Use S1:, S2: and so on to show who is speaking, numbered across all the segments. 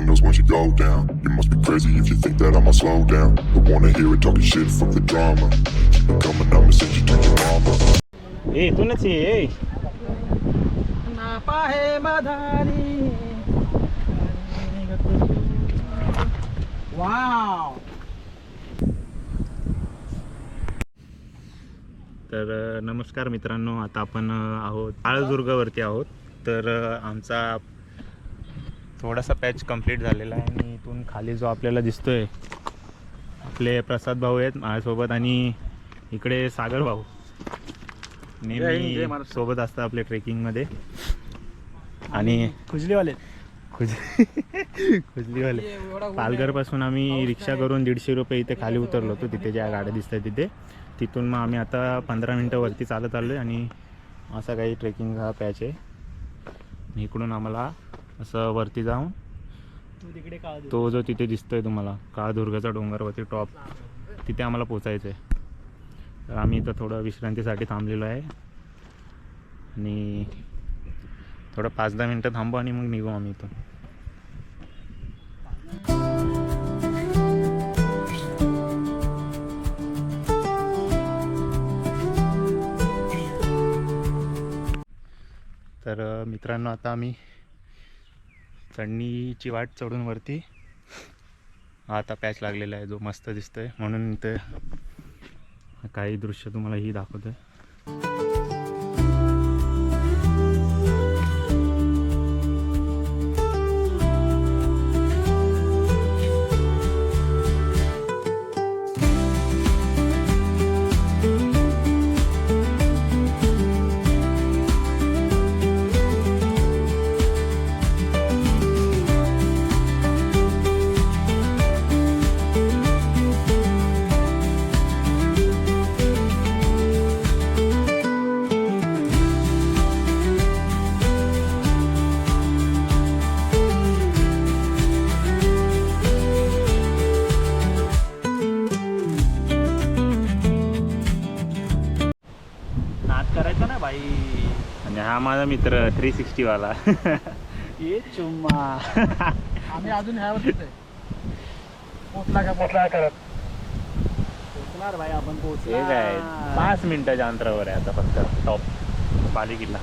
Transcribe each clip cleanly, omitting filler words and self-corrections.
S1: windows once you go down. You must be crazy if you think that I'ma slow down. Don't wanna hear it talking shit, fuck the drama. Keep it coming, I'ma send you to your mama.
S2: इथूनच ये
S3: wow.
S2: तर नमस्कार मित्रांनो, आता आपण आहोत काळदुर्गावरती आहोत. तर आमचा थोडासा पॅच कंप्लीट झालेला आहे आणि इथून खाली जो आपल्याला दिसतोय आपले प्रसाद भाऊ आहेत माझ्यासोबत आणि इकडे सागर भाऊ नेहमी सोबत असतात आपल्या ट्रेकिंगमध्ये. आणि
S3: खुजलीवाले
S2: खुजलीवाले पालघरपासून आम्ही रिक्षा करून 150 रुपये इथे खाली उतरलो होतो. तिथे ज्या गाड्या दिसत आहेत तिथे, तिथून मग आम्ही आता 15 मिनटं वरती चालत आलो आहे आणि असा काही ट्रेकिंग हा पॅच आहे. इकडून आम्हाला असं वरती जाऊन तो जो तिथे दिसतोय तुम्हाला काळदुर्गाचा डोंगरवरती टॉप, तिथे आम्हाला पोचायचं आहे. तर आम्ही इथं थोडं विश्रांतीसाठी थांबलेलो आहे आणि थोडं 5-10 मिनटं थांबू आणि मग निघू आम्ही इथून. तर मित्रांनो, आता आम्ही चढणीची वाट चढून वरती हा आता पॅच लागलेला आहे जो मस्त दिसतोय, म्हणून इथे काही दृश्य तुम्हाला ही दाखवतोय.
S3: करायचं ना भाई.
S2: आणि हा माझा मित्र 360 वाला
S3: ये चुम्मा. आम्ही अजून ह्यावरतीच आहे. पोचला करत पोचणार भाई आपण.
S2: हे काय 5 मिनिटाच्या अंतरावर आहे आता फक्त टॉप बाली किल्ला.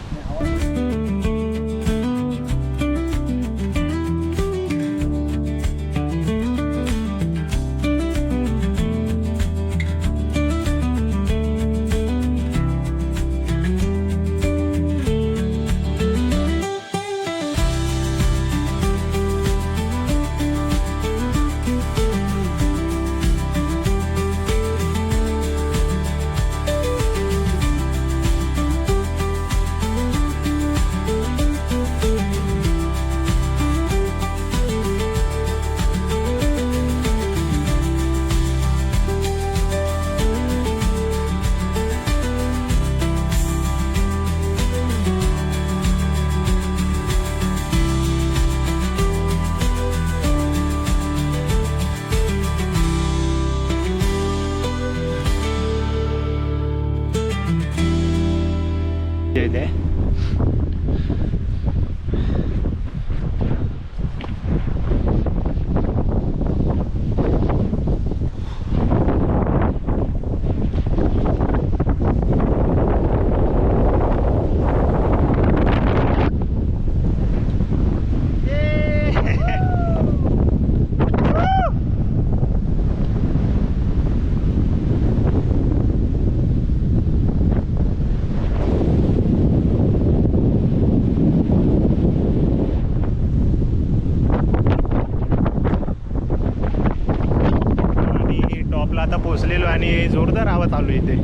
S2: आता पोचलेलो आणि जोरदार आवाज चालू इथे.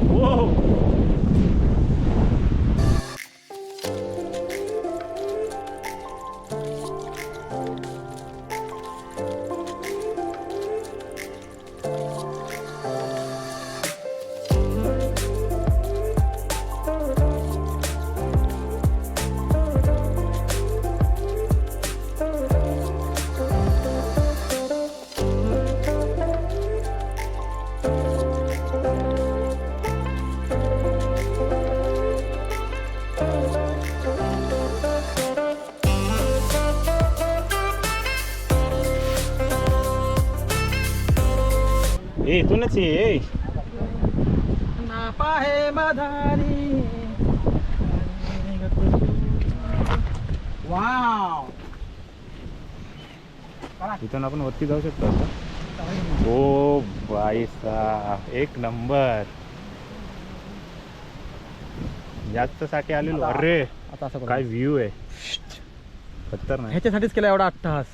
S2: हो ए इथूनच ये
S3: नापा हे मधारी. वाव.
S2: इथून आपण वरती जाऊ शकतो आता. ओ बाई साहेब, एक नंबर. जास्त साठी आलेलो. अरे
S3: आता असं
S2: काय व्ह्यू आहे, खतरनाक.
S3: ह्याच्यासाठीच केला एवढा अट्टहास.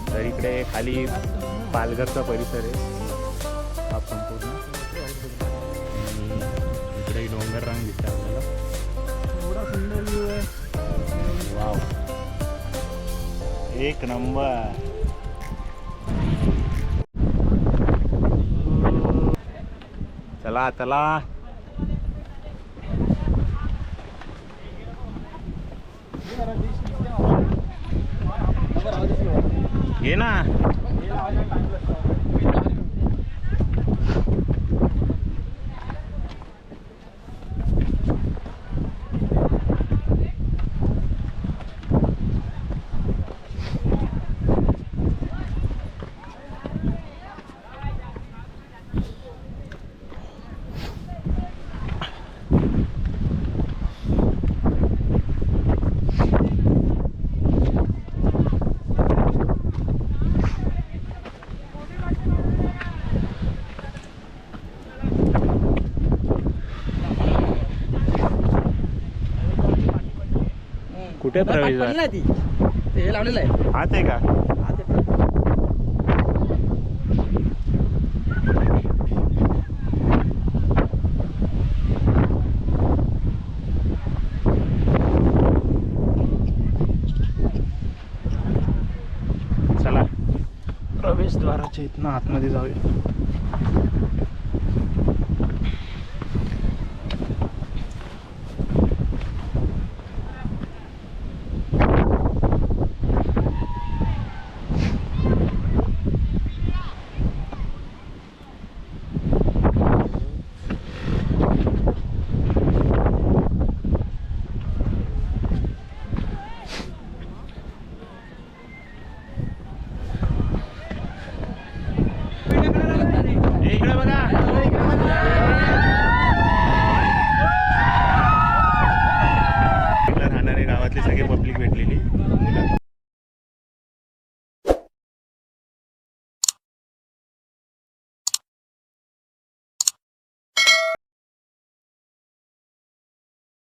S2: तर इकडे खाली पालघरचा परिसर आहे हा संपूर्ण. आणि इकडे डोंगर रांग दिसते आपल्याला.
S3: एवढा सुंदर व्ह्यू आहे.
S2: वाव, एक नंबर. चला चला. घे ना. कुठे प्रवेश
S3: पाटी नाही ती, ते हे लावलेलं आहे.
S2: हाच आहे का?
S3: हा, ते
S2: चला प्रवेशद्वाराच्या इथनं आतमध्ये जाऊया.